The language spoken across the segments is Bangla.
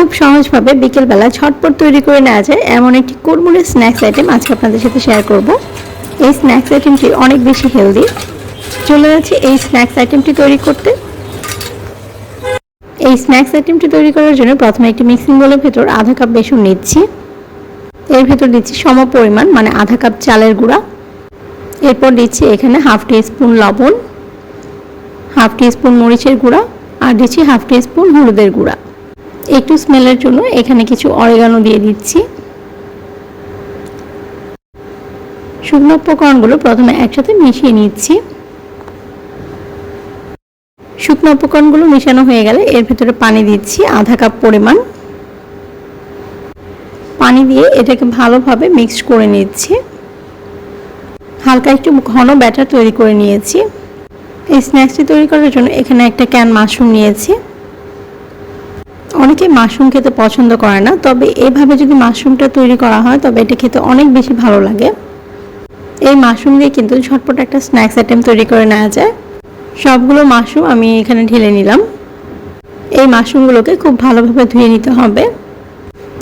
খুব সহজভাবে বিকেলবেলা ঝটপট তৈরি করে নেওয়া যায় এমন একটি কুড়মুড়ে স্ন্যাক্স আইটেম আজকে আপনাদের সাথে শেয়ার করব। এই স্ন্যাক্স আইটেমটি অনেক বেশি হেলদি। চলে যাচ্ছি এই স্ন্যাক্স আইটেমটি তৈরি করতে। এই স্ন্যাক্স আইটেমটি তৈরি করার জন্য প্রথমে একটি মিক্সিং বোলের ভেতর আধা কাপ বেসন নিচ্ছি। এর ভেতর দিচ্ছি সম পরিমাণ মানে আধা কাপ চালের গুঁড়া। এরপর দিচ্ছি এখানে হাফ টি স্পুন লবণ, হাফ টি স্পুন মরিচের গুঁড়া আর দিচ্ছি হাফ টি স্পুন হলুদের গুঁড়া। একটু স্মেলের জন্য এখানে কিছু অরিগানো দিয়ে দিচ্ছি। শুকনো উপকরণগুলো প্রথমে একসাথে মিশিয়ে নিচ্ছি। শুকনো উপকরণগুলো মিশানো হয়ে গেলে এর ভেতরে পানি দিচ্ছি আধা কাপ পরিমাণ। পানি দিয়ে এটাকে ভালোভাবে মিক্স করে নিচ্ছি। হালকা একটু ঘন ব্যাটার তৈরি করে নিয়েছি। এই স্ন্যাক্সটি তৈরি করার জন্য এখানে একটা ক্যান মাশরুম নিয়েছি। অনেকে মাশরুম খেতে পছন্দ করে না, তবে এভাবে যদি মাশরুমটা তৈরি করা হয় তবে এটা খেতে অনেক বেশি ভালো লাগে। এই মাশরুম দিয়ে কিন্তু ঝটপট একটা স্ন্যাক্স আইটেম তৈরি করে নেওয়া যায়। সবগুলো মাশরুম আমি এখানে ঢেলে নিলাম। এই মাশরুমগুলোকে খুব ভালোভাবে ধুয়ে নিতে হবে।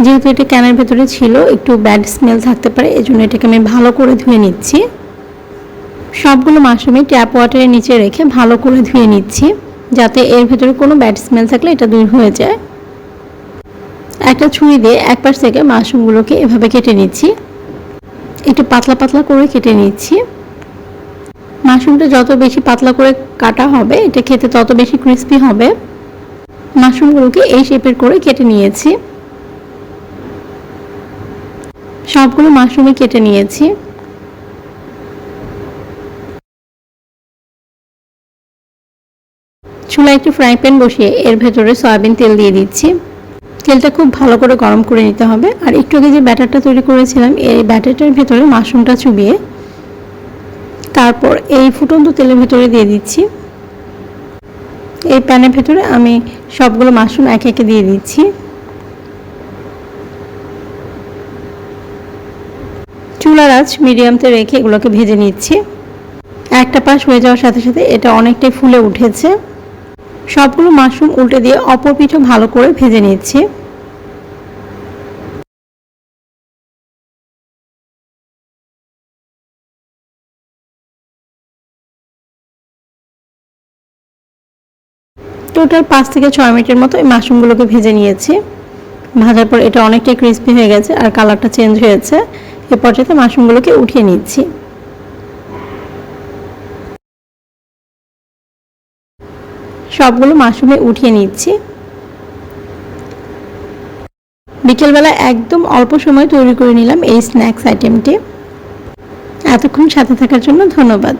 যেহেতু এটা ক্যানের ভেতরে ছিল, একটু ব্যাড স্মেল থাকতে পারে, এজন্য এটাকে আমি ভালো করে ধুয়ে নিচ্ছি। সবগুলো মাশরুমই ট্যাপ ওয়াটারের নিচে রেখে ভালো করে ধুয়ে নিচ্ছি, যাতে এর ভেতরে কোনো ব্যাড স্মেল থাকলে এটা দূর হয়ে যায়। একটা ছুরি দিয়ে এক পাশ থেকে মাশরুমগুলোকে এভাবে কেটে নিচ্ছি। একটু পাতলা পাতলা করে কেটে নিচ্ছি। মাশরুমটা যত বেশি পাতলা করে কাটা হবে এটা খেতে তত বেশি ক্রিস্পি হবে। মাশরুমগুলোকে এই শেপের করে কেটে নিয়েছি। সবগুলো মাশরুমই কেটে নিয়েছি। চুলায় একটু ফ্রাই প্যান বসিয়ে এর ভেতরে সয়াবিন তেল দিয়ে দিচ্ছি। তেলটা খুব ভালো করে গরম করে নিতে হবে। আর একটু আগে যে ব্যাটারটা তৈরি করেছিলাম এই ব্যাটারটার ভেতরে মাশরুমটা চুবিয়ে তারপর এই ফুটন্ত তেলের ভেতরে দিয়ে দিচ্ছি। এই প্যানের ভেতরে আমি সবগুলো মাশরুম একে একে দিয়ে দিচ্ছি। চুলার আঁচ মিডিয়ামতে রেখে এগুলোকে ভেজে নিচ্ছি। একটা পাশ হয়ে যাওয়ার সাথে সাথে এটা অনেকটাই ফুলে উঠেছে। সবগুলো মাশরুম উল্টে দিয়ে অপর পিঠও ভালো করে ভেজে নিচ্ছি। টোটাল 5 থেকে 6 মিনিটের মতো এই মাশরুমগুলোকে ভেজে নিয়েছি। ভাজার পর এটা অনেকটাই ক্রিস্পি হয়ে গেছে আর কালারটা চেঞ্জ হয়েছে। এ পর্যায়ে মাশরুমগুলোকে উঠিয়ে নিচ্ছি। সবগুলো মাশরুমে উঠিয়ে নিচ্ছি। বিকেলবেলা একদম অল্প সময় তৈরি করে নিলাম এই স্ন্যাক্স আইটেমটি। এতক্ষণ সাথে থাকার জন্য ধন্যবাদ।